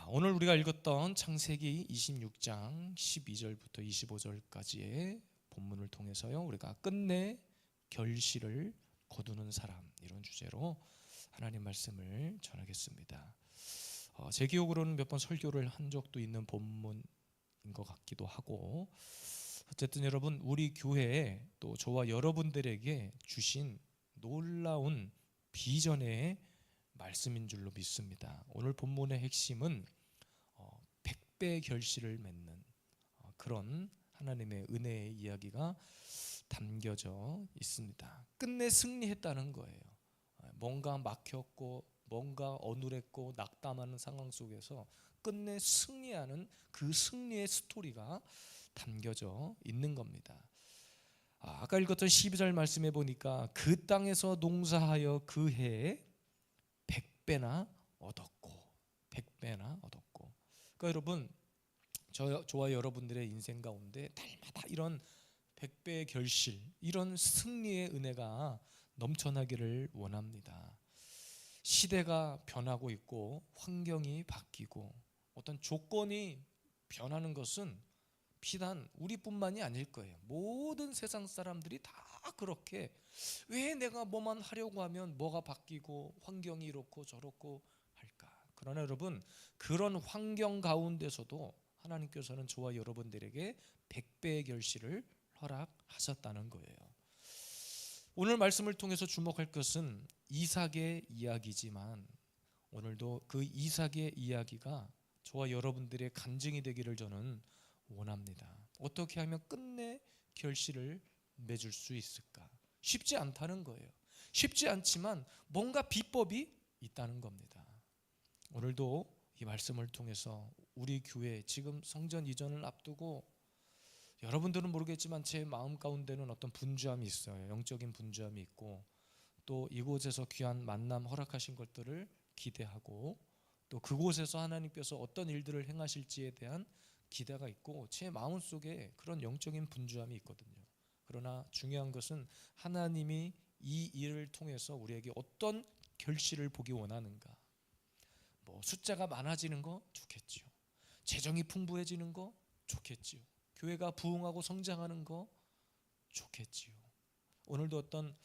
오늘 우리가 읽었던 창세기 26장 12절부터 25절까지의 본문을 통해서요, 우리가 끝내 결실을 거두는 사람, 이런 주제로 하나님 말씀을 전하겠습니다. 제 기억으로는 몇 번 설교를 한 적도 있는 본문인 것 같기도 하고, 어쨌든 여러분, 우리 교회에 또 저와 여러분들에게 주신 놀라운 비전의 말씀인 줄로 믿습니다. 오늘 본문의 핵심은 100배 결실을 맺는 그런 하나님의 은혜의 이야기가 담겨져 있습니다. 끝내 승리했다는 거예요. 뭔가 막혔고 뭔가 어눌했고 낙담하는 상황 속에서 끝내 승리하는 그 승리의 스토리가 담겨져 있는 겁니다. 아까 읽었던 12절 말씀해 보니까 그 땅에서 농사하여 그 해에 100배나 얻었고 100배나 얻었고. 그러니까 여러분, 저와 여러분들의 인생 가운데 날마다 이런 100배의 결실, 이런 승리의 은혜가 넘쳐나기를 원합니다. 시대가 변하고 있고 환경이 바뀌고 어떤 조건이 변하는 것은 비단 우리뿐만이 아닐 거예요. 모든 세상 사람들이 다 그렇게, 왜 내가 뭐만 하려고 하면 뭐가 바뀌고 환경이 이렇고 저렇고 할까? 그러나 여러분, 그런 환경 가운데서도 하나님께서는 저와 여러분들에게 100배의 결실을 허락하셨다는 거예요. 오늘 말씀을 통해서 주목할 것은 이삭의 이야기지만, 오늘도 그 이삭의 이야기가 저와 여러분들의 간증이 되기를 저는 원합니다. 어떻게 하면 끝내 결실을 맺을 수 있을까? 쉽지 않다는 거예요. 쉽지 않지만 뭔가 비법이 있다는 겁니다. 오늘도 이 말씀을 통해서 우리 교회, 지금 성전 이전을 앞두고 여러분들은 모르겠지만 제 마음 가운데는 어떤 분주함이 있어요. 영적인 분주함이 있고, 또 이곳에서 귀한 만남 허락하신 것들을 기대하고, 또 그곳에서 하나님께서 어떤 일들을 행하실지에 대한 기대가 있고, 제 마음속에 그런 영적인 분주함이 있거든요. 그러나 중요한 것은 하나님이 이 일을 통해서 우리에게 어떤 결실을 보기 원하는가. 숫자가 많아지는 거 좋겠지요. 재정이 풍부해지는 거 좋겠지요. 교회가 부흥하고 성장하는 거 좋겠지요. 오늘도 어떤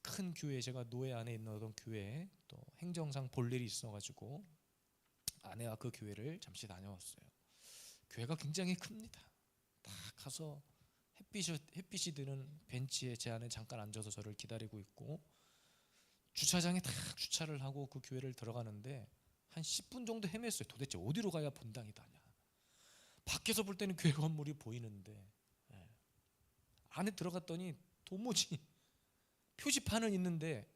큰 교회, 제가 노예 안에 있는 어떤 교회에 또 행정상 볼 일이 있어가지고 아내와 그 교회를 잠시 다녀왔어요. 교회가 굉장히 큽니다. 다 가서 햇빛이 드는 벤치에 제 안에 잠깐 앉아서 저를 기다리고 있고, 주차장에 다 주차를 하고 그 교회를 들어가는데 한 10분 정도 헤맸어요. 도대체 어디로 가야 본당이다냐. 밖에서 볼 때는 교회 건물이 보이는데, 안에 들어갔더니 도무지 표지판은 있는데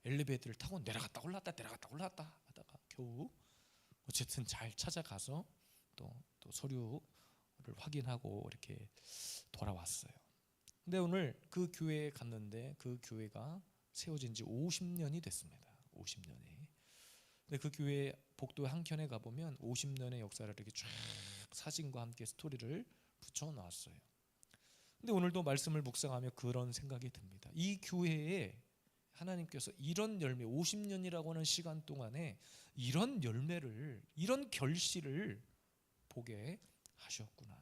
엘리베이터를 타고 내려갔다 올랐다 하다가 겨우 어쨌든 잘 찾아가서 또 서류를 확인하고 이렇게 돌아왔어요. 근데 오늘 그 교회에 갔는데 그 교회가 세워진 지 50년이 됐습니다. 50년이. 근데 그 교회 복도 한켠에 가보면 50년의 역사를 이렇게 쫙 사진과 함께 스토리를 붙여놨어요. 근데 오늘도 말씀을 묵상하며 그런 생각이 듭니다. 이 교회에 하나님께서 이런 열매, 50년이라고 하는 시간 동안에 이런 열매를, 이런 결실을 보게 하셨구나.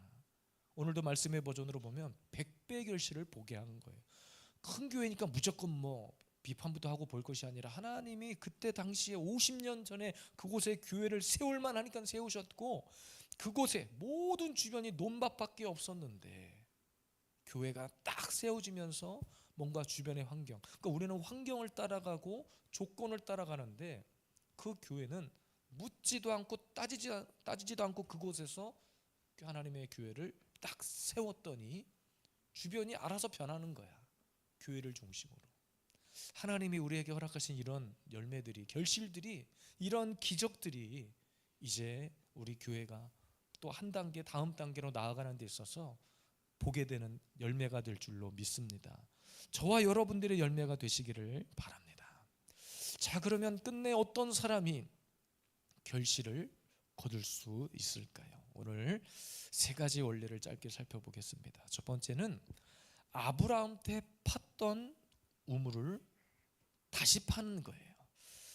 오늘도 말씀의 버전으로 보면 100배 결실을 보게 한 거예요. 큰 교회니까 무조건 비판부터 하고 볼 것이 아니라, 하나님이 그때 당시에 50년 전에 그곳에 교회를 세울 만하니까 세우셨고, 그곳에 모든 주변이 논밭밖에 없었는데 교회가 딱 세워지면서 뭔가 주변의 환경, 그러니까 우리는 환경을 따라가고 조건을 따라가는데, 그 교회는 묻지도 않고 따지지도 않고 그곳에서 하나님의 교회를 딱 세웠더니 주변이 알아서 변하는 거야. 교회를 중심으로. 하나님이 우리에게 허락하신 이런 열매들이, 결실들이, 이런 기적들이 이제 우리 교회가 또 한 단계, 다음 단계로 나아가는 데 있어서 보게 되는 열매가 될 줄로 믿습니다. 저와 여러분들의 열매가 되시기를 바랍니다. 자, 그러면 끝내 어떤 사람이 결실을 거둘 수 있을까요? 오늘 세 가지 원리를 짧게 살펴보겠습니다. 첫 번째는 아브라함 때 팠던 우물을 다시 파는 거예요.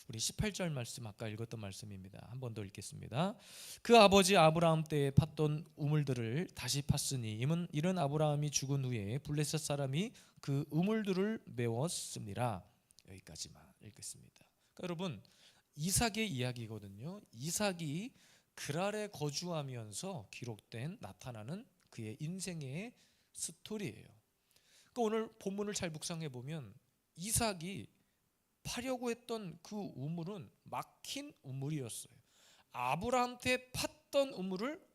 우리 18절 말씀 아까 읽었던 말씀입니다. 한 번 더 읽겠습니다. 그 아버지 아브라함 때에 팠던 우물들을 다시 팠으니 이런 아브라함이 죽은 후에 블레셋 사람이 그 우물들을 메웠습니다. 여기까지만 읽겠습니다. 그러니까 여러분, 이삭의 이야기거든요. 이삭이 그랄에 거주하면서 기록된 나타나는 그의 인생의 스토리예요. 그러니까 오늘 본문을 잘 묵상해 보면 이삭이 파려고 했던 그 우물은 막힌 우물이었어요. 아브라함한테 팠던 우물을,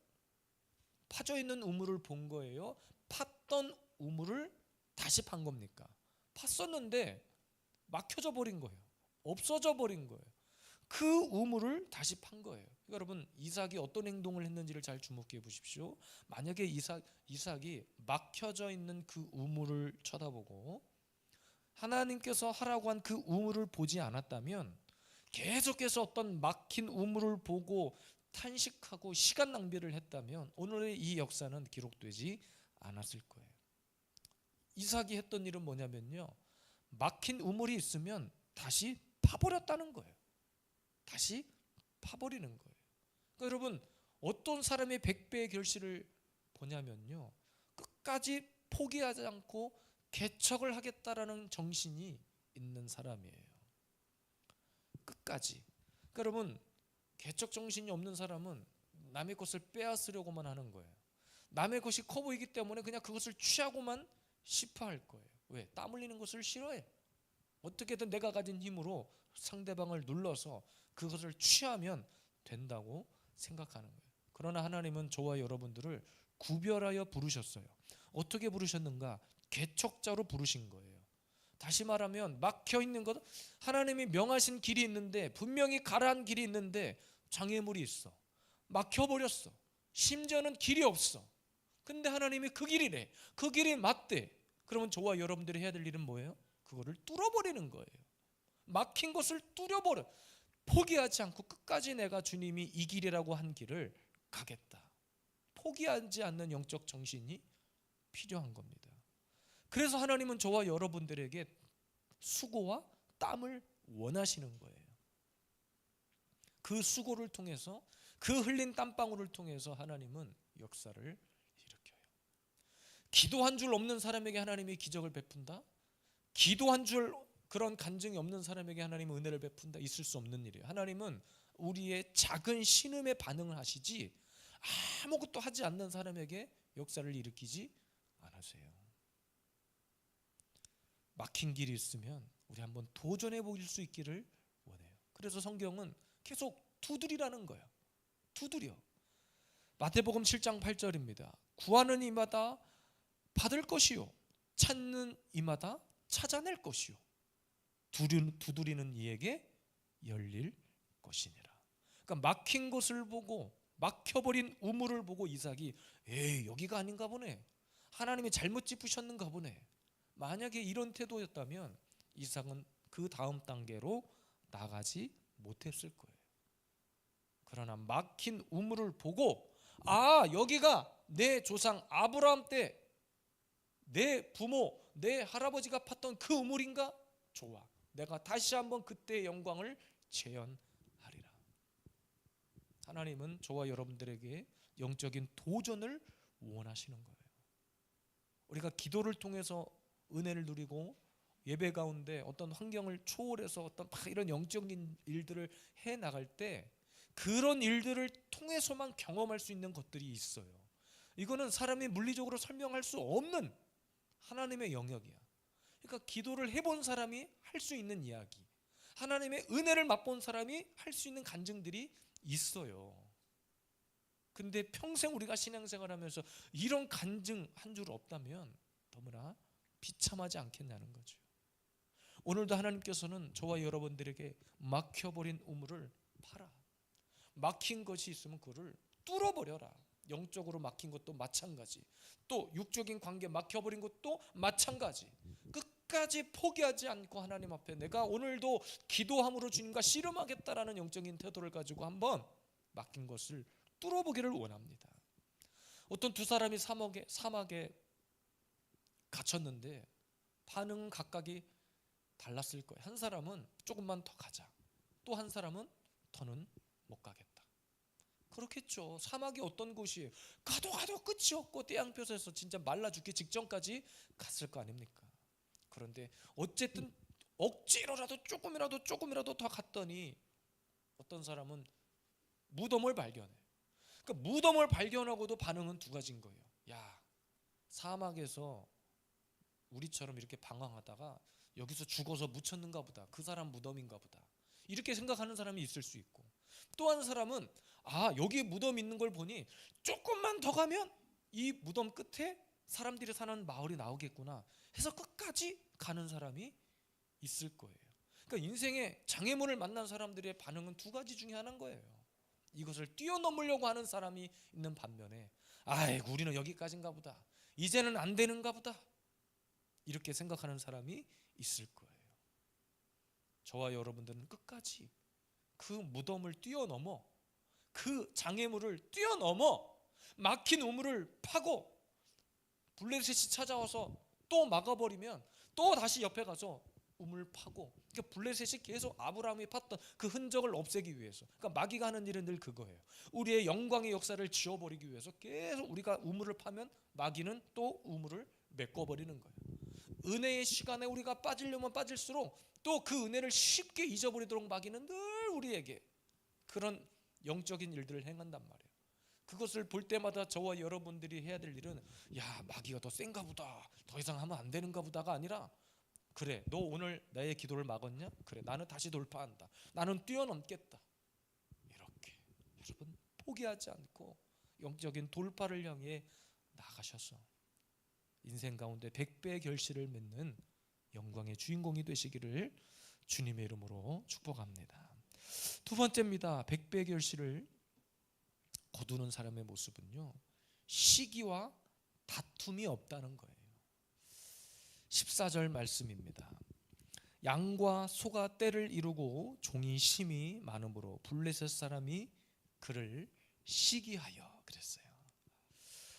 파져 있는 우물을 본 거예요. 팠던 우물을 다시 판 겁니까? 팠었는데 막혀져 버린 거예요. 없어져 버린 거예요. 그 우물을 다시 판 거예요. 그러니까 여러분, 이삭이 어떤 행동을 했는지를 잘 주목해 보십시오. 만약에 이삭이 막혀져 있는 그 우물을 쳐다보고 하나님께서 하라고 한 그 우물을 보지 않았다면 계속해서 어떤 막힌 우물을 보고 탄식하고 시간 낭비를 했다면 오늘의 이 역사는 기록되지 않았을 거예요. 이삭이 했던 일은 뭐냐면요, 막힌 우물이 있으면 다시 파버렸다는 거예요. 다시 파버리는 거예요. 그러니까 여러분, 어떤 사람의 100배의 결실을 보냐면요, 끝까지 포기하지 않고 개척을 하겠다라는 정신이 있는 사람이에요. 끝까지. 그러니까 여러분, 개척 정신이 없는 사람은 남의 것을 빼앗으려고만 하는 거예요. 남의 것이 커 보이기 때문에 그냥 그것을 취하고만 싶어할 거예요. 왜? 땀 흘리는 것을 싫어해. 어떻게든 내가 가진 힘으로 상대방을 눌러서 그것을 취하면 된다고 생각하는 거예요. 그러나 하나님은 저와 여러분들을 구별하여 부르셨어요. 어떻게 부르셨는가? 개척자로 부르신 거예요. 다시 말하면 막혀있는 것, 하나님이 명하신 길이 있는데, 분명히 가라한 길이 있는데 장애물이 있어. 막혀버렸어. 심지어는 길이 없어. 근데 하나님이 그 길이래, 그 길이 맞대. 그러면 저와 여러분들이 해야 될 일은 뭐예요? 그거를 뚫어버리는 거예요. 막힌 것을 뚫어버려. 포기하지 않고 끝까지 내가 주님이 이 길이라고 한 길을 가겠다. 포기하지 않는 영적 정신이 필요한 겁니다. 그래서 하나님은 저와 여러분들에게 수고와 땀을 원하시는 거예요. 그 수고를 통해서, 그 흘린 땀방울을 통해서 하나님은 역사를 일으켜요. 기도한 줄 없는 사람에게 하나님이 기적을 베푼다? 기도한 줄 그런 간증이 없는 사람에게 하나님은 은혜를 베푼다? 있을 수 없는 일이에요. 하나님은 우리의 작은 신음에 반응을 하시지 아무것도 하지 않는 사람에게 역사를 일으키지 않으세요. 막힌 길이 있으면 우리 한번 도전해 볼 수 있기를 원해요. 그래서 성경은 계속 두드리라는 거예요. 두드려. 마태복음 7장 8절입니다. 구하는 이마다 받을 것이요, 찾는 이마다 찾아낼 것이요, 두드리는 이에게 열릴 것이니라. 그러니까 막힌 곳을 보고, 막혀버린 우물을 보고 이삭이 에이, 여기가 아닌가 보네, 하나님이 잘못 짚으셨는가 보네, 만약에 이런 태도였다면 이삭은 그 다음 단계로 나가지 못했을 거예요. 그러나 막힌 우물을 보고, 아, 여기가 내 조상 아브라함 때 내 부모, 내 할아버지가 팠던 그 우물인가? 좋아, 내가 다시 한번 그때의 영광을 재현하리라. 하나님은 저와 여러분들에게 영적인 도전을 원하시는 거예요. 우리가 기도를 통해서 은혜를 누리고 예배 가운데 어떤 환경을 초월해서 어떤 막 이런 영적인 일들을 해 나갈 때 그런 일들을 통해서만 경험할 수 있는 것들이 있어요. 이거는 사람이 물리적으로 설명할 수 없는 하나님의 영역이야. 그러니까 기도를 해본 사람이 할 수 있는 이야기, 하나님의 은혜를 맛본 사람이 할 수 있는 간증들이 있어요. 근데 평생 우리가 신앙생활하면서 이런 간증 한 줄 없다면 너무나 비참하지 않겠냐는 거죠. 오늘도 하나님께서는 저와 여러분들에게 막혀버린 우물을 파라. 막힌 것이 있으면 그를 뚫어버려라. 영적으로 막힌 것도 마찬가지, 또 육적인 관계 막혀버린 것도 마찬가지. 끝까지 포기하지 않고 하나님 앞에 내가 오늘도 기도함으로 주님과 씨름하겠다라는 영적인 태도를 가지고 한번 막힌 것을 뚫어보기를 원합니다. 어떤 두 사람이 사막에 갇혔는데 반응은 각각이 달랐을 거예요. 한 사람은 조금만 더 가자, 또 한 사람은 더는 못 가겠다. 그렇겠죠. 사막이 어떤 곳이에요? 가도 끝이 없고 태양볕에서 진짜 말라 죽기 직전까지 갔을 거 아닙니까? 그런데 어쨌든 억지로라도 조금이라도 더 갔더니 어떤 사람은 무덤을 발견해. 그러니까 무덤을 발견하고도 반응은 두 가지인 거예요. 야, 사막에서 우리처럼 이렇게 방황하다가 여기서 죽어서 묻혔는가 보다. 그 사람 무덤인가 보다. 이렇게 생각하는 사람이 있을 수 있고, 또 한 사람은 여기 무덤 있는 걸 보니 조금만 더 가면 이 무덤 끝에 사람들이 사는 마을이 나오겠구나 해서 끝까지 가는 사람이 있을 거예요. 그러니까 인생의 장애물을 만난 사람들의 반응은 두 가지 중에 하나인 거예요. 이것을 뛰어넘으려고 하는 사람이 있는 반면에 아이고 우리는 여기까지인가 보다, 이제는 안 되는가 보다, 이렇게 생각하는 사람이 있을 거예요. 저와 여러분들은 끝까지 그 무덤을 뛰어넘어, 그 장애물을 뛰어넘어 막힌 우물을 파고 블레셋이 찾아와서 또 막아버리면 또 다시 옆에 가서 우물 파고, 그러니까 블레셋이 계속 아브라함이 팠던 그 흔적을 없애기 위해서, 그러니까 마귀가 하는 일은 늘 그거예요. 우리의 영광의 역사를 지워버리기 위해서 계속 우리가 우물을 파면 마귀는 또 우물을 메꿔버리는 거예요. 은혜의 시간에 우리가 빠지려면 빠질수록 또 그 은혜를 쉽게 잊어버리도록 마귀는 늘 우리에게 그런 영적인 일들을 행한단 말이에요. 그것을 볼 때마다 저와 여러분들이 해야 될 일은 야, 마귀가 더 센가 보다, 더 이상 하면 안 되는가 보다가 아니라, 그래 너 오늘 나의 기도를 막았냐? 그래 나는 다시 돌파한다, 나는 뛰어넘겠다. 이렇게 여러분 포기하지 않고 영적인 돌파를 향해 나가셔서 인생 가운데 100배의 결실을 맺는 영광의 주인공이 되시기를 주님의 이름으로 축복합니다. 두 번째입니다. 100배의 결실을 거두는 사람의 모습은요, 시기와 다툼이 없다는 거예요. 14절 말씀입니다. 양과 소가 떼를 이루고 종이 심이 많으므로 블레셋 사람이 그를 시기하여 그랬어요.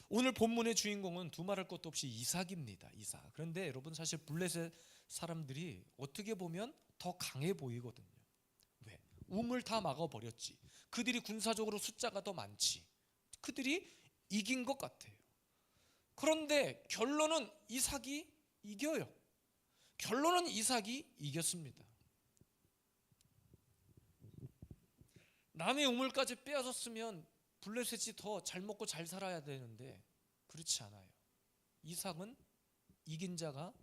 오늘 본문의 주인공은 두말할 것도 없이 이삭입니다. 이삭. 그런데 여러분 사실 블레셋 사람들이 어떻게 보면 더 강해 보이거든요. 왜? 우물 다 막아버렸지. 그들이 군사적으로 숫자가 더 많지. 그들이 이긴 것 같아요. 그런데 결론은 이삭이 이겨요. 결론은 이삭이 이겼습니다. 남의 우물까지 빼앗았으면 블레셋이 더 잘 먹고 잘 살아야 되는데 그렇지 않아요. 이삭은 이긴 자가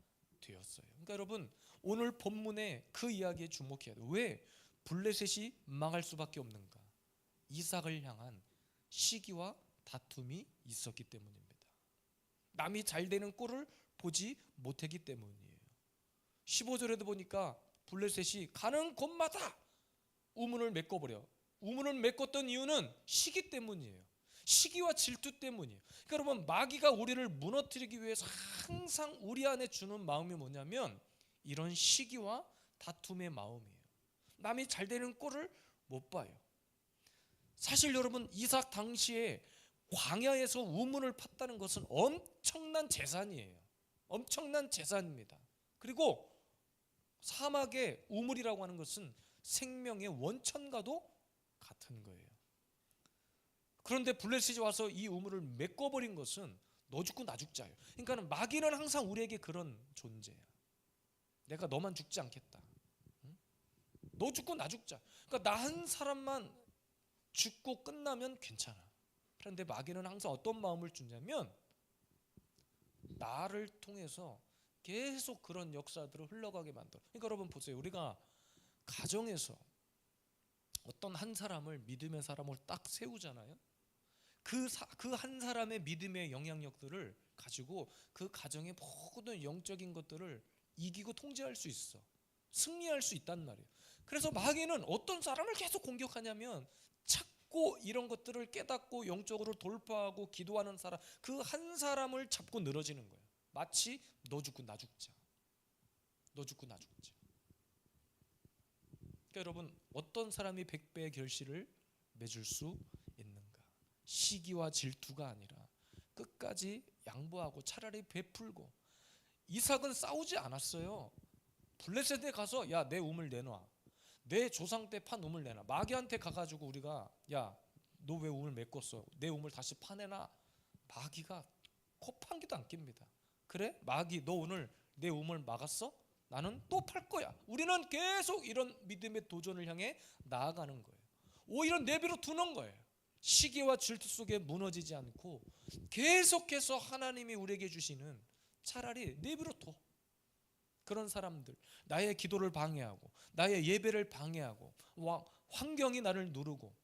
되었어요. 그러니까 여러분 오늘 본문에 그 이야기에 주목해야 돼요. 왜 블레셋이 망할 수밖에 없는가? 이삭을 향한 시기와 다툼이 있었기 때문입니다. 남이 잘 되는 꼴을 보지 못했기 때문이에요. 15절에도 보니까 블레셋이 가는 곳마다 우물을 메꿔버려. 우물을 메꿨던 이유는 시기 때문이에요. 시기와 질투 때문이에요. 그러니까 여러분 마귀가 우리를 무너뜨리기 위해서 항상 우리 안에 주는 마음이 뭐냐면 이런 시기와 다툼의 마음이에요. 남이 잘 되는 꼴을 못 봐요. 사실 여러분 이삭 당시에 광야에서 우물을 팠다는 것은 엄청난 재산이에요. 엄청난 재산입니다. 그리고 사막의 우물이라고 하는 것은 생명의 원천과도 같은 거예요. 그런데 블레셋이 와서 이 우물을 메꿔버린 것은 너 죽고 나 죽자예요. 그러니까 마귀는 항상 우리에게 그런 존재야. 내가 너만 죽지 않겠다. 너 죽고 나 죽자. 그러니까 나 한 사람만 죽고 끝나면 괜찮아. 그런데 마귀는 항상 어떤 마음을 주냐면 나를 통해서 계속 그런 역사들을 흘러가게 만들어. 그러니까 여러분 보세요. 우리가 가정에서 어떤 한 사람을 믿음의 사람으로 딱 세우잖아요. 그 한 사람의 믿음의 영향력들을 가지고 그 가정의 모든 영적인 것들을 이기고 통제할 수 있어. 승리할 수 있단 말이에요. 그래서 마귀는 어떤 사람을 계속 공격하냐면 찾고 이런 것들을 깨닫고 영적으로 돌파하고 기도하는 사람, 그 한 사람을 잡고 늘어지는 거예요. 마치 너 죽고 나 죽자. 너 죽고 나 죽자. 그러니까 여러분 어떤 사람이 100배의 결실을 맺을 수 있는가? 시기와 질투가 아니라 끝까지 양보하고 차라리 베풀고. 이삭은 싸우지 않았어요. 블레셋에 가서 야 내 우물 내놔, 내 조상 때 판 우물 내놔. 마귀한테 가가지고 우리가 야, 너 왜 우물 메꿨어? 내 우물 다시 파내놔. 마귀가 코판기도 안 낍니다. 그래? 마귀 너 오늘 내 우물 막았어? 나는 또 팔 거야. 우리는 계속 이런 믿음의 도전을 향해 나아가는 거예요. 오히려 내버려 두는 거예요. 시기와 질투 속에 무너지지 않고 계속해서 하나님이 우리에게 주시는, 차라리 내버려 둬. 그런 사람들, 나의 기도를 방해하고 나의 예배를 방해하고 환경이 나를 누르고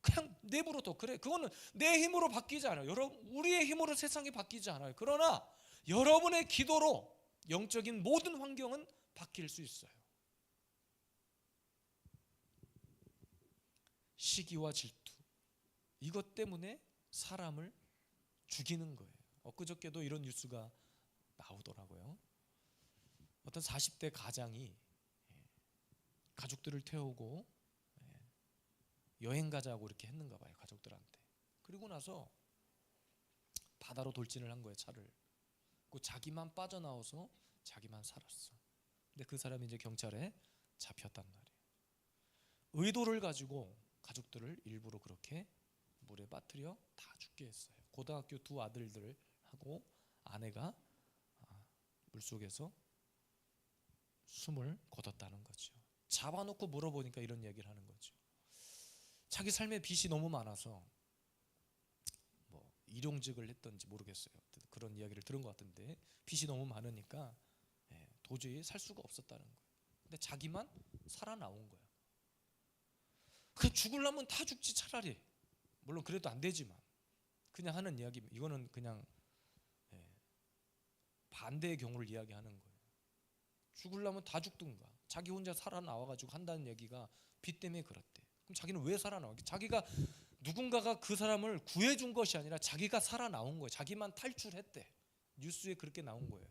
그냥 내버려 둬. 그래, 그거는 내 힘으로 바뀌지 않아요. 여러분, 우리의 힘으로 세상이 바뀌지 않아요. 그러나 여러분의 기도로 영적인 모든 환경은 바뀔 수 있어요. 시기와 질투, 이것 때문에 사람을 죽이는 거예요. 엊그저께도 이런 뉴스가 나오더라고요. 어떤 40대 가장이 가족들을 태우고 여행 가자고 이렇게 했는가 봐요, 가족들한테. 그리고 나서 바다로 돌진을 한 거예요, 차를. 그 자기만 빠져나와서 자기만 살았어. 근데 그 사람이 이제 경찰에 잡혔단 말이에요. 의도를 가지고 가족들을 일부러 그렇게 물에 빠뜨려 다 죽게 했어요. 고등학교 두 아들들하고 아내가 물속에서 숨을 거뒀다는 거죠. 잡아놓고 물어보니까 이런 얘기를 하는 거죠. 자기 삶에 빚이 너무 많아서 뭐 일용직을 했던지 모르겠어요. 그런 이야기를 들은 것 같은데 빚이 너무 많으니까 도저히 살 수가 없었다는 거예요. 근데 자기만 살아나온 거예요. 그 죽으려면 다 죽지 차라리. 물론 그래도 안 되지만 그냥 하는 이야기, 이거는 그냥 반대의 경우를 이야기하는 거예요. 죽으려면 다 죽든가 자기 혼자 살아나와가지고 한다는 얘기가 빚 때문에 그렇대. 그럼 자기는 왜 살아나와? 자기가 누군가가 그 사람을 구해준 것이 아니라 자기가 살아나온 거예요. 자기만 탈출했대. 뉴스에 그렇게 나온 거예요.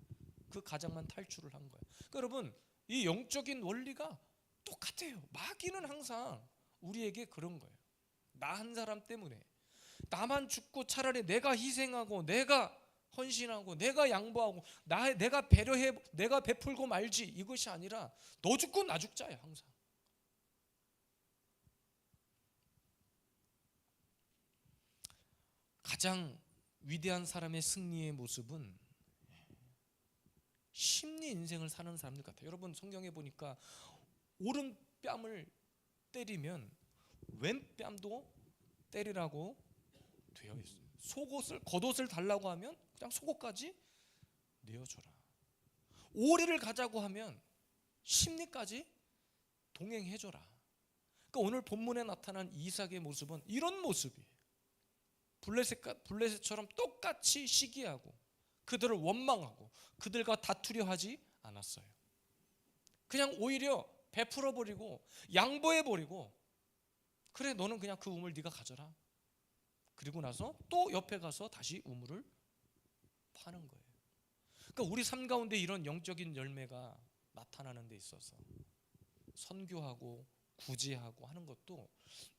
그 가장만 탈출을 한 거예요. 그러니까 여러분, 이 영적인 원리가 똑같아요. 마귀는 항상 우리에게 그런 거예요. 나 한 사람 때문에 나만 죽고 차라리 내가 희생하고 내가 헌신하고 내가 양보하고 내가 배려해, 내가 베풀고 말지, 이것이 아니라 너 죽고 나 죽자예요. 항상. 가장 위대한 사람의 승리의 모습은 심리 인생을 사는 사람들 같아요. 여러분, 성경에 보니까 오른뺨을 때리면 왼뺨도 때리라고 되어 있어요. 겉옷을 달라고 하면 그냥 속옷까지 내어줘라. 오리를 가자고 하면 심리까지 동행해줘라. 그러니까 오늘 본문에 나타난 이삭의 모습은 이런 모습이에요. 블레셋처럼 똑같이 시기하고 그들을 원망하고 그들과 다투려 하지 않았어요. 그냥 오히려 베풀어버리고 양보해버리고, 그래 너는 그냥 그 우물 네가 가져라. 그리고 나서 또 옆에 가서 다시 우물을 파는 거예요. 그러니까 우리 삶 가운데 이런 영적인 열매가 나타나는 데 있어서 선교하고 구제하고 하는 것도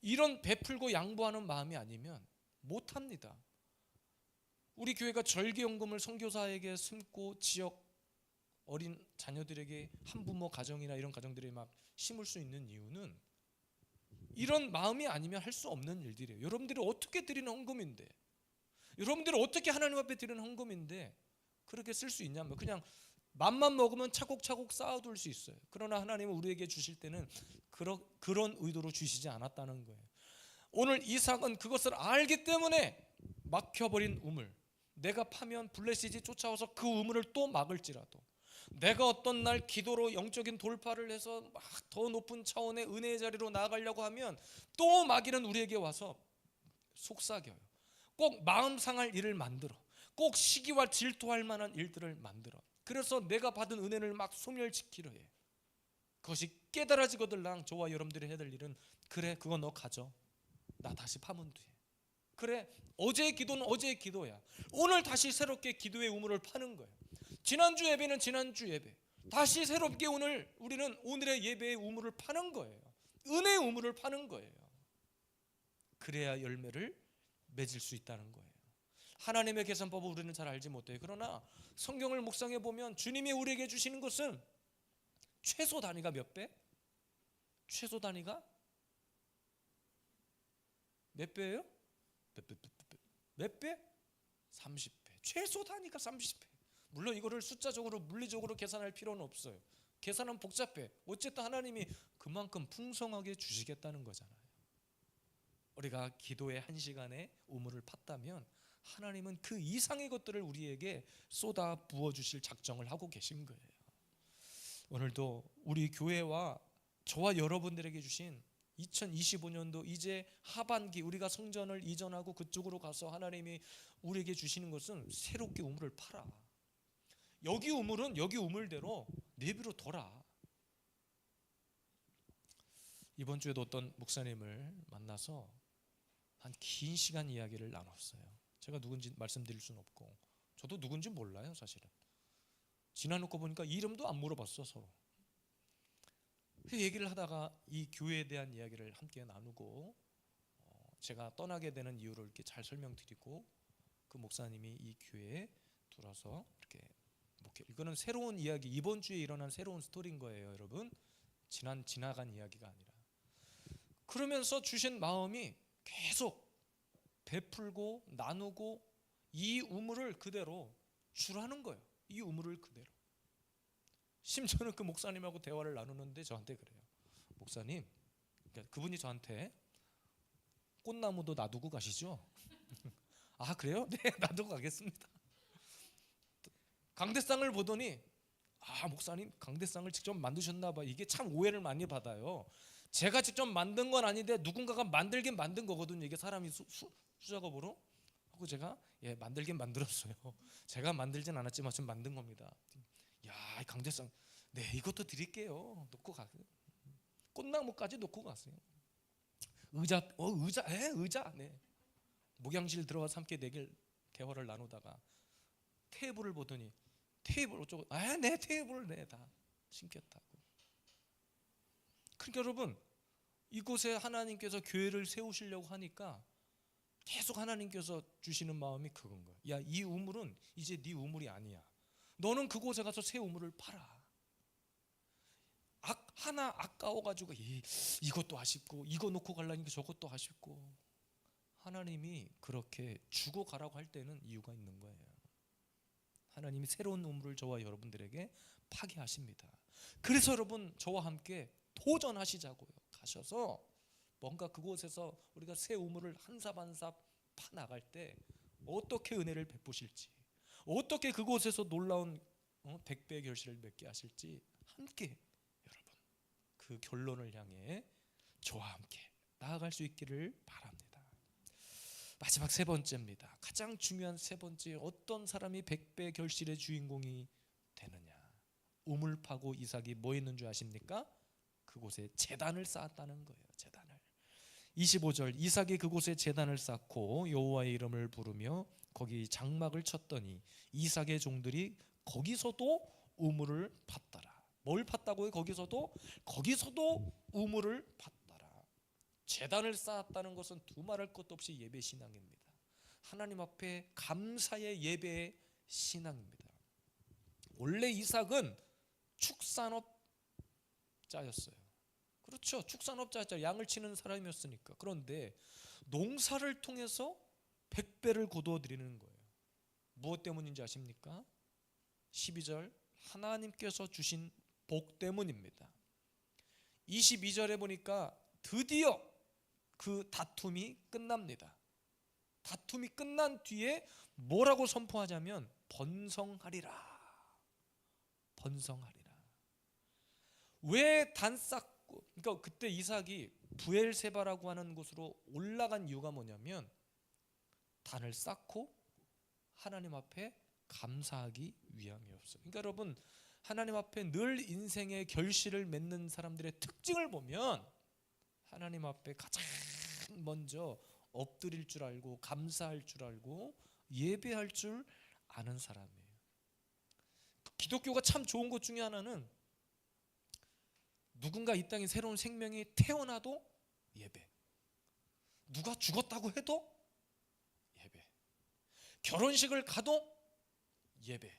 이런 베풀고 양보하는 마음이 아니면 못합니다. 우리 교회가 절기연금을 선교사에게 심고 지역 어린 자녀들에게 한부모 가정이나 이런 가정들에 막 심을 수 있는 이유는 이런 마음이 아니면 할 수 없는 일들이에요. 여러분들이 어떻게 드리는 헌금인데, 여러분들이 어떻게 하나님 앞에 드리는 헌금인데 그렇게 쓸 수 있냐면, 그냥 맘만 먹으면 차곡차곡 쌓아둘 수 있어요. 그러나 하나님은 우리에게 주실 때는 그런 의도로 주시지 않았다는 거예요. 오늘 이삭은 그것을 알기 때문에 막혀버린 우물, 내가 파면 블레셋이 쫓아와서 그 우물을 또 막을지라도, 내가 어떤 날 기도로 영적인 돌파를 해서 막 더 높은 차원의 은혜의 자리로 나아가려고 하면 또 마귀는 우리에게 와서 속삭여요. 꼭 마음 상할 일을 만들어, 꼭 시기와 질투할 만한 일들을 만들어. 그래서 내가 받은 은혜를 막 소멸시키려 해. 그것이 깨달아지거들랑 저와 여러분들이 해야 될 일은, 그래 그거 너 가져, 나 다시 파면 돼. 그래, 어제의 기도는 어제의 기도야. 오늘 다시 새롭게 기도의 우물을 파는 거예요. 지난주 예배는 지난주 예배, 다시 새롭게 오늘 우리는 오늘의 예배의 우물을 파는 거예요. 은혜의 우물을 파는 거예요. 그래야 열매를 맺을 수 있다는 거예요. 하나님의 계산법을 우리는 잘 알지 못해요. 그러나 성경을 묵상해 보면 주님이 우리에게 주시는 것은 최소 단위가 몇 배? 최소 단위가 몇 배예요? 몇 배? 30배. 최소 단위가 30배. 물론 이거를 숫자적으로 물리적으로 계산할 필요는 없어요. 계산은 복잡해. 어쨌든 하나님이 그만큼 풍성하게 주시겠다는 거잖아요. 우리가 기도의 한 시간에 우물을 팠다면 하나님은 그 이상의 것들을 우리에게 쏟아 부어 주실 작정을 하고 계신 거예요. 오늘도 우리 교회와 저와 여러분들에게 주신 2025년도 이제 하반기, 우리가 성전을 이전하고 그쪽으로 가서 하나님이 우리에게 주시는 것은 새롭게 우물을 파라. 여기 우물은 여기 우물대로 내비로 둬라. 이번 주에도 어떤 목사님을 만나서 한 긴 시간 이야기를 나눴어요. 제가 누군지 말씀드릴 수는 없고 저도 누군지 몰라요 사실은. 지나놓고 보니까 이름도 안 물어봤어 서로. 그 얘기를 하다가 이 교회에 대한 이야기를 함께 나누고 제가 떠나게 되는 이유를 이렇게 잘 설명드리고 그 목사님이 이 교회에 들어서 이렇게 목회. 이거는 새로운 이야기, 이번 주에 일어난 새로운 스토리인 거예요, 여러분. 지나간 이야기가 아니라. 그러면서 주신 마음이 계속 베풀고 나누고 이 우물을 그대로 주라는 거예요. 이 우물을 그대로. 심지어는 그 목사님하고 대화를 나누는데 저한테 그래요. 목사님, 그러니까 그분이 저한테 꽃나무도 놔두고 가시죠? 아 그래요? 네, 놔두고 가겠습니다. 강대상을 보더니 아 목사님 작업을 직접 만드셨나 봐. 이게 참 오해를 많이 받아요. 제가 직접 만든 건 아닌데 누군가가 만들긴 만든 거거든요. 이게 사람이 수작업으로. 하고 제가 예 만들긴 만들었어요. 제가 만들진 않았지만 좀 만든 겁니다. 야, 강대상 네 이것도 드릴게요. 놓고 가세요. 꽃나무까지 놓고 가세요. 의자 의자 네. 목양실 들어가서 함께 대화를 나누다가 테이블을 보더니 테이블 어쩌고 네 테이블 다 신겼다고. 그러니까 여러분 이곳에 하나님께서 교회를 세우시려고 하니까 계속 하나님께서 주시는 마음이 그건 거야. 야, 이 우물은 이제 네 우물이 아니야. 너는 그곳에 가서 새 우물을 팔아. 하나 아까워가지고 이것도 아쉽고 이거 놓고 가려니까 저것도 아쉽고. 하나님이 그렇게 주고 가라고 할 때는 이유가 있는 거예요. 하나님이 새로운 우물을 저와 여러분들에게 파게 하십니다. 그래서 여러분 저와 함께 도전하시자고요. 가셔서 뭔가 그곳에서 우리가 새 우물을 한 삽 한 삽 파나갈 때 어떻게 은혜를 베푸실지, 어떻게 그곳에서 놀라운 100배의 결실을 맺게 하실지 함께 여러분 그 결론을 향해 저와 함께 나아갈 수 있기를 바랍니다. 마지막 세 번째입니다. 가장 중요한 세 번째, 어떤 사람이 100배 결실의 주인공이 되느냐. 우물 파고 이삭이 뭐 했는 줄 아십니까? 그곳에 제단을 쌓았다는 거예요. 제단을. 25절 이삭이 그곳에 제단을 쌓고 여호와의 이름을 부르며 거기 장막을 쳤더니 이삭의 종들이 거기서도 우물을 팠더라. 뭘 팠다고요? 거기서도 우물을 팠더라. 제단을 쌓았다는 것은 두말할 것도 없이 예배 신앙입니다. 하나님 앞에 감사의 예배의 신앙입니다. 원래 이삭은 축산업자였어요. 그렇죠. 축산업자였죠. 양을 치는 사람이었으니까. 그런데 농사를 통해서 100배를 거두어 드리는 거예요. 무엇 때문인지 아십니까? 12절 하나님께서 주신 복 때문입니다. 22절에 보니까 드디어 그 다툼이 끝납니다. 다툼이 끝난 뒤에 뭐라고 선포하자면 번성하리라. 번성하리라. 왜 단 쌓고, 그러니까 그때 이삭이 부엘세바라고 하는 곳으로 올라간 이유가 뭐냐면 단을 쌓고 하나님 앞에 감사하기 위함이었어요. 그러니까 여러분 하나님 앞에 늘 인생의 결실을 맺는 사람들의 특징을 보면 하나님 앞에 가장 먼저 엎드릴 줄 알고 감사할 줄 알고 예배할 줄 아는 사람이에요. 기독교가 참 좋은 것 중에 하나는 누군가 이 땅에 새로운 생명이 태어나도 예배, 누가 죽었다고 해도 예배, 결혼식을 가도 예배,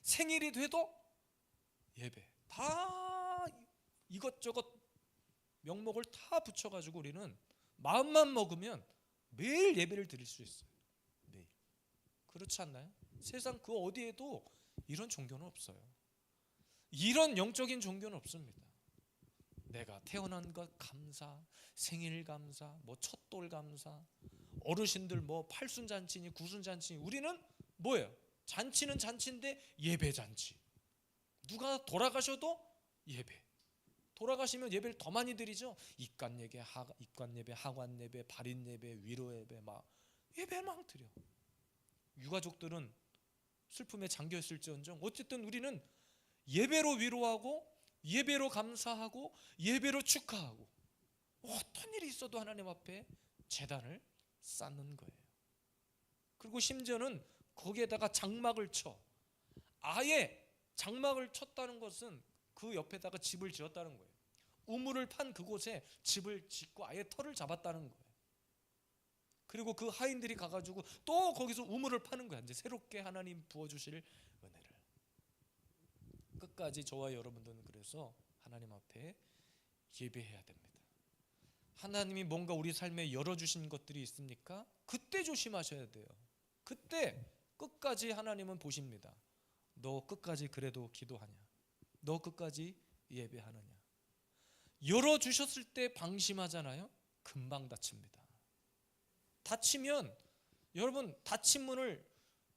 생일이 돼도 예배. 다 이것저것 명목을 다 붙여가지고 우리는 마음만 먹으면 매일 예배를 드릴 수 있어요. 매일. 그렇지 않나요? 세상 그 어디에도 이런 종교는 없어요. 이런 영적인 종교는 없습니다. 내가 태어난 것 감사, 생일 감사, 뭐 첫돌 감사, 어르신들 뭐 팔순잔치니 구순잔치니, 우리는 뭐예요? 잔치는 잔치인데 예배 잔치. 누가 돌아가셔도 예배. 돌아가시면 예배를 더 많이 드리죠. 입관 예배, 하관 예배, 발인 예배, 위로 예배, 막 예배를 막 드려. 유가족들은 슬픔에 잠겨 있을지언정 어쨌든 우리는 예배로 위로하고, 예배로 감사하고, 예배로 축하하고, 어떤 일이 있어도 하나님 앞에 제단을 쌓는 거예요. 그리고 심지어는 거기에다가 장막을 쳐. 아예 장막을 쳤다는 것은 그 옆에다가 집을 지었다는 거예요. 우물을 판 그곳에 집을 짓고 아예 터를 잡았다는 거예요. 그리고 그 하인들이 가가지고 또 거기서 우물을 파는 거야. 이제 새롭게 하나님 부어주실 은혜를. 끝까지 저와 여러분들은 그래서 하나님 앞에 예배해야 됩니다. 하나님이 뭔가 우리 삶에 열어주신 것들이 있습니까? 그때 조심하셔야 돼요. 그때 끝까지 하나님은 보십니다. 너 끝까지 그래도 기도하냐? 너 끝까지 예배하느냐? 열어주셨을 때 방심하잖아요. 금방 닫힙니다. 닫히면 여러분, 닫힌 문을,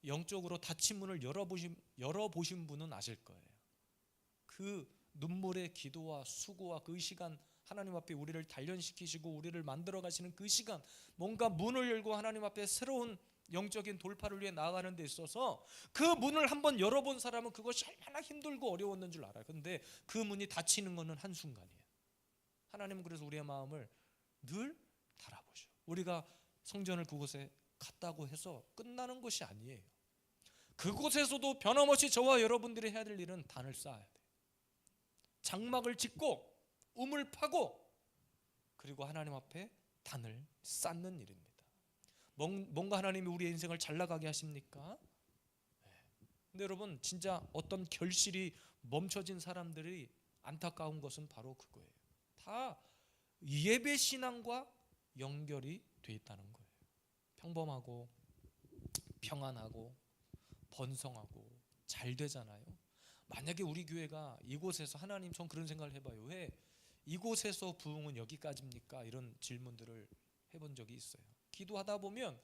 영적으로 닫힌 문을 열어보신 분은 아실 거예요. 그 눈물의 기도와 수고와 그 시간, 하나님 앞에 우리를 단련시키시고 우리를 만들어 가시는 그 시간, 뭔가 문을 열고 하나님 앞에 새로운 영적인 돌파를 위해 나아가는 데 있어서 그 문을 한번 열어본 사람은 그것이 얼마나 힘들고 어려웠는 줄 알아요. 그런데 그 문이 닫히는 것은 한순간이에요. 하나님은 그래서 우리의 마음을 늘 달아보셔. 우리가 성전을 그곳에 갔다고 해서 끝나는 것이 아니에요. 그곳에서도 변함없이 저와 여러분들이 해야 될 일은 단을 쌓아야 돼요. 장막을 짓고 우물 파고, 그리고 하나님 앞에 단을 쌓는 일입니다. 뭔가 하나님이 우리의 인생을 잘 나가게 하십니까? 근데 여러분, 진짜 어떤 결실이 멈춰진 사람들이 안타까운 것은 바로 그거예요. 다 예배 신앙과 연결이 돼 있다는 거예요. 평범하고 평안하고 번성하고 잘 되잖아요. 만약에 우리 교회가 이곳에서, 하나님, 전 그런 생각을 해봐요. 왜 이곳에서 부흥은 여기까지입니까? 이런 질문들을 해본 적이 있어요. 기도하다 보면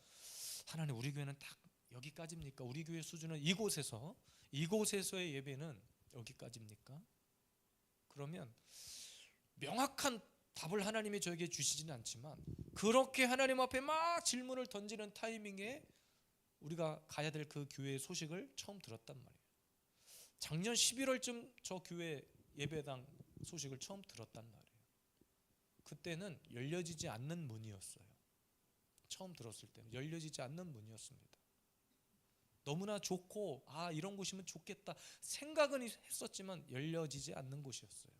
하나님, 우리 교회는 딱 여기까지입니까? 우리 교회 수준은 이곳에서의 예배는 여기까지입니까? 그러면 명확한 답을 하나님이 저에게 주시지는 않지만, 그렇게 하나님 앞에 막 질문을 던지는 타이밍에 우리가 가야 될 그 교회의 소식을 처음 들었단 말이에요. 작년 11월쯤 저 교회 예배당 소식을 처음 들었단 말이에요. 그때는 열려지지 않는 문이었어요. 처음 들었을 때는 열려지지 않는 문이었습니다. 너무나 좋고 이런 곳이면 좋겠다 생각은 했었지만 열려지지 않는 곳이었어요.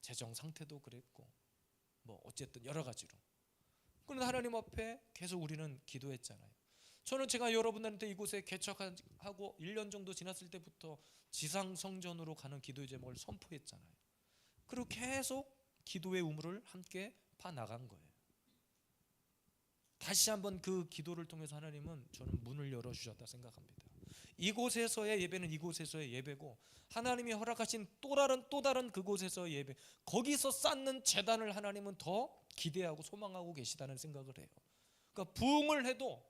재정 상태도 그랬고 뭐 어쨌든 여러 가지로. 그런데 하나님 앞에 계속 우리는 기도했잖아요. 저는 제가 여러분들한테 이곳에 개척하고 1년 정도 지났을 때부터 지상성전으로 가는 기도의 제목을 선포했잖아요. 그리고 계속 기도의 우물을 함께 파나간 거예요. 다시 한번 그 기도를 통해서 하나님은 저는 문을 열어주셨다 생각합니다. 이곳에서의 예배는 이곳에서의 예배고, 하나님이 허락하신 또 다른 그곳에서의 예배, 거기서 쌓는 제단을 하나님은 더 기대하고 소망하고 계시다는 생각을 해요. 그러니까 부흥을 해도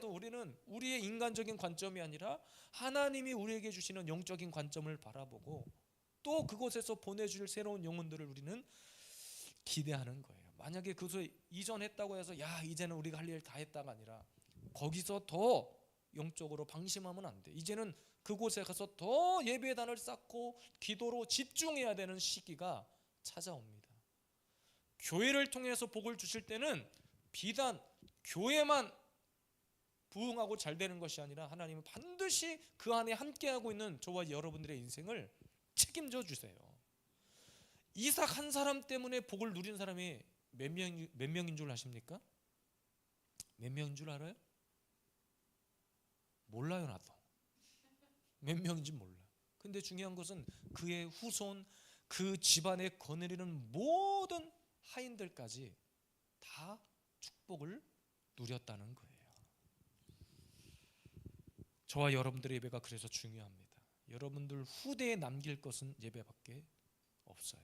우리는 우리의 인간적인 관점이 아니라 하나님이 우리에게 주시는 영적인 관점을 바라보고, 또 그곳에서 보내줄 새로운 영혼들을 우리는 기대하는 거예요. 만약에 그것을 이전했다고 해서 이제는 우리가 할 일 다 했다가 아니라, 거기서 더 영적으로 방심하면 안 돼. 이제는 그곳에 가서 더 예배단을 쌓고 기도로 집중해야 되는 시기가 찾아옵니다. 교회를 통해서 복을 주실 때는 비단 교회만 부흥하고 잘 되는 것이 아니라 하나님은 반드시 그 안에 함께하고 있는 저와 여러분들의 인생을 책임져 주세요. 이삭 한 사람 때문에 복을 누린 사람이 몇 명인 줄 아십니까? 몇 명인 줄 알아요? 몰라요. 나도 몇 명인지 몰라. 근데 중요한 것은 그의 후손, 그 집안에 거느리는 모든 하인들까지 다 축복을 누렸다는 거예요. 저와 여러분들의 예배가 그래서 중요합니다. 여러분들 후대에 남길 것은 예배밖에 없어요.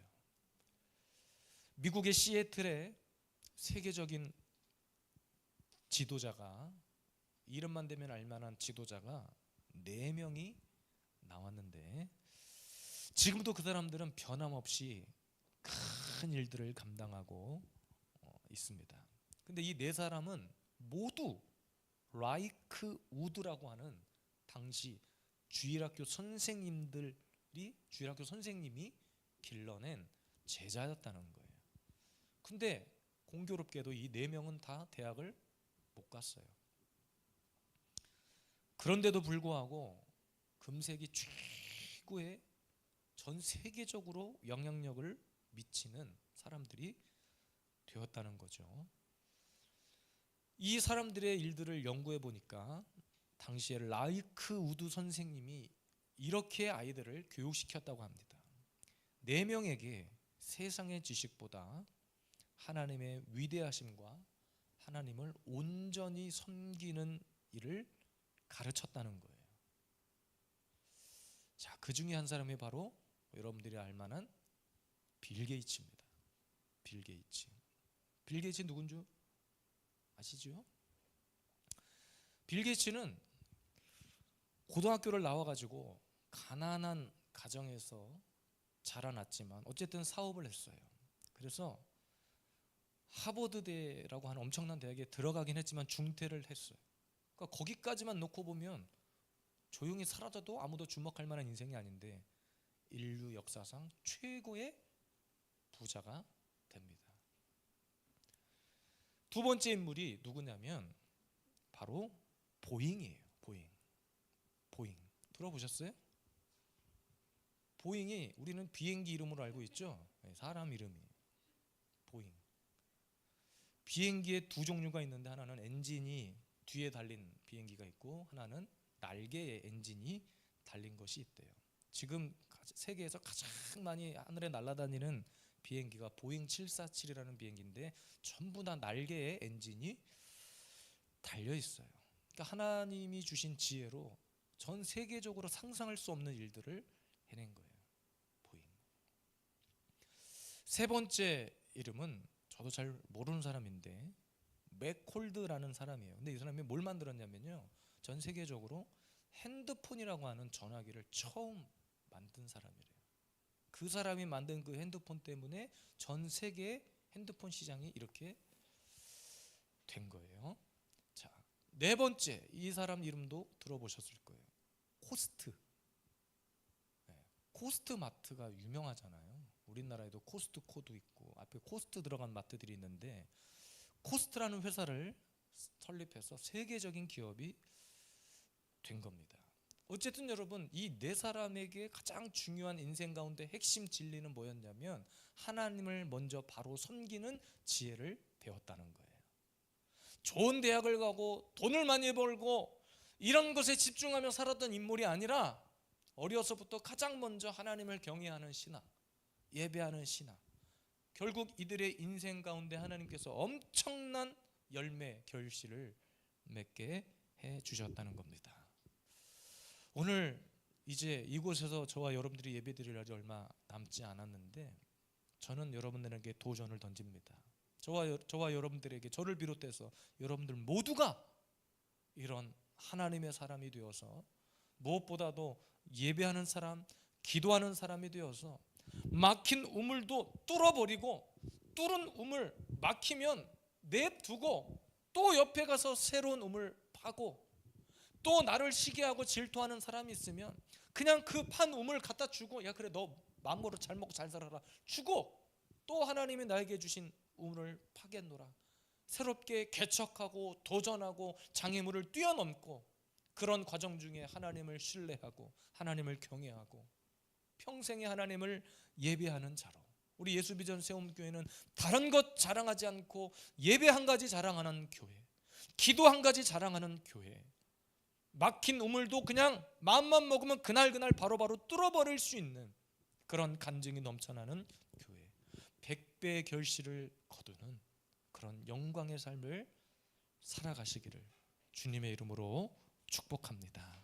미국의 시애틀에 세계적인 지도자가, 이름만 대면 알만한 지도자가 4명이 나왔는데, 지금도 그 사람들은 변함없이 큰 일들을 감당하고 있습니다. 근데 이 4사람은 모두 라이크 우드라고 하는 당시 주일학교 선생님이 길러낸 제자였다는 거예요. 근데 공교롭게도 이 4명은 다 대학을 못 갔어요. 그런데도 불구하고 금세기 최고의 전 세계적으로 영향력을 미치는 사람들이 되었다는 거죠. 이 사람들의 일들을 연구해 보니까 당시에 라이크 우드 선생님이 이렇게 아이들을 교육시켰다고 합니다. 4명에게 세상의 지식보다 하나님의 위대하심과 하나님을 온전히 섬기는 일을 가르쳤다는 거예요. 자, 그 중에 한 사람이 바로 여러분들이 알만한 빌 게이츠입니다. 빌 게이츠. 빌 게이츠 누군 줄 아시죠? 빌 게이츠는 고등학교를 나와가지고 가난한 가정에서 자라났지만 어쨌든 사업을 했어요. 그래서 하버드대라고 하는 엄청난 대학에 들어가긴 했지만 중퇴를 했어요. 그러니까 거기까지만 놓고 보면 조용히 사라져도 아무도 주목할 만한 인생이 아닌데 인류 역사상 최고의 부자가 됩니다. 두 번째 인물이 누구냐면 바로 보잉이에요. 보잉 들어보셨어요? 보잉이 우리는 비행기 이름으로 알고 있죠. 사람 이름이 보잉. 비행기에 2종류가 있는데 하나는 엔진이 뒤에 달린 비행기가 있고 하나는 날개에 엔진이 달린 것이 있대요. 지금 세계에서 가장 많이 하늘에 날아다니는 비행기가 보잉 747이라는 비행기인데 전부 다 날개에 엔진이 달려 있어요. 그러니까 하나님이 주신 지혜로 전 세계적으로 상상할 수 없는 일들을 해낸 거예요. 보잉. 세 번째 이름은 저도 잘 모르는 사람인데 맥콜드라는 사람이에요. 근데 이 사람이 뭘 만들었냐면요, 전 세계적으로 핸드폰이라고 하는 전화기를 처음 만든 사람이래요. 그 사람이 만든 그 핸드폰 때문에 전 세계 핸드폰 시장이 이렇게 된 거예요. 자, 네 번째, 이 사람 이름도 들어보셨을 거예요. 코스트. 코스트 마트가 유명하잖아요. 우리나라에도 코스트코도 있고 앞에 코스트 들어간 마트들이 있는데 코스트라는 회사를 설립해서 세계적인 기업이 된 겁니다. 어쨌든 여러분, 이 4사람에게 가장 중요한 인생 가운데 핵심 진리는 뭐였냐면 하나님을 먼저 바로 섬기는 지혜를 배웠다는 거예요. 좋은 대학을 가고 돈을 많이 벌고 이런 것에 집중하며 살았던 인물이 아니라 어려서부터 가장 먼저 하나님을 경외하는 신앙, 예배하는 신앙, 결국 이들의 인생 가운데 하나님께서 엄청난 열매, 결실을 맺게 해주셨다는 겁니다. 오늘 이제 이곳에서 저와 여러분들이 예배드릴 날이 얼마 남지 않았는데 저는 여러분들에게 도전을 던집니다. 저와 여러분들에게, 저를 비롯해서 여러분들 모두가 이런 하나님의 사람이 되어서 무엇보다도 예배하는 사람, 기도하는 사람이 되어서 막힌 우물도 뚫어버리고 뚫은 우물 막히면 내두고 또 옆에 가서 새로운 우물 파고 또 나를 시기하고 질투하는 사람이 있으면 그냥 그 판 우물 갖다 주고, 야 그래 너 마음으로 잘 먹고 잘 살아라 주고 또 하나님이 나에게 주신 우물을 파겠노라. 새롭게 개척하고 도전하고 장애물을 뛰어넘고 그런 과정 중에 하나님을 신뢰하고 하나님을 경외하고 평생에 하나님을 예배하는 자로, 우리 예수비전 세움교회는 다른 것 자랑하지 않고 예배 한 가지 자랑하는 교회, 기도 한 가지 자랑하는 교회, 막힌 우물도 그냥 마음만 먹으면 그날 바로바로 뚫어버릴 수 있는 그런 간증이 넘쳐나는 교회, 100배의 결실을 거두는 그런 영광의 삶을 살아가시기를 주님의 이름으로 축복합니다.